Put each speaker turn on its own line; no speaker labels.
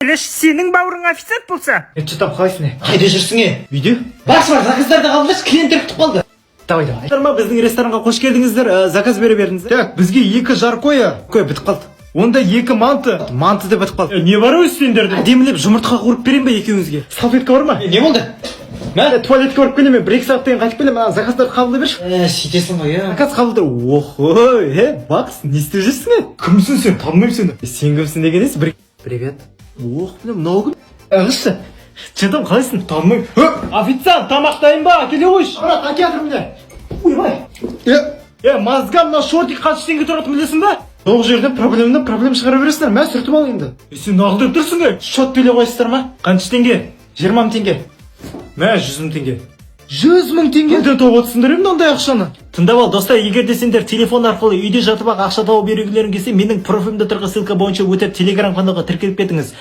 Сенің бауырың официант болса.
Чатам, қалайсың?
Қайда жүрсің е?
Үйде?
Бар, заказдарды қабылдаш, клиенттер күтіп қалды.
Давай. Біздің ресторанға қош келдіңіздер, заказ бере бердіңіздер. Так, бізге 2 жаркоя. Бітіп қалды. Онда 2 манты. Манты да бітіп қалды. Не бар өстендерде? Әдемілеп жұмыртқа қуырып берем бе екеуіңізге? Салфетка бар ма?
Не болды?
Туалетке барып келемін, 1-2 сағаттан қайтып келемін, заказдарды қабылдай берші.
Сөйтесің ғой,
Заказ қабылдар. Охой, Бакс, не істеп жүрсің? Кімсің сен? Танымаймын сені. Сен кімсің деген есі? Привет. Мынау кім? Ағызшы. Чатам, қалайсың? Танымаймын. Официант, тамақ дайын ба? Келе қойшы. Брат, әке жатыр міне. Ойбай. Мазга мына шортик қанша теңге тұратын білесің ба? Жоқ жерден проблем шығара бересіңдер. Мә сүртіп ал енді. Сен ағылдырып тұрсың ғой. Шот төле қойсыздар ма? Қанша теңге? 20 мың теңге. Мә 100 мың теңге. 100 мың теңге? Қайдан тауып отырсыңдар енді ондай ақшаны? Тыңдап ал достар, егер де сендер телефон арқылы үйде жатып ақ ақша тауып берулерің келсе, менің профилімде тұрған ссылка бойынша өтіп Telegram каналға тіркеліп кетіңіз.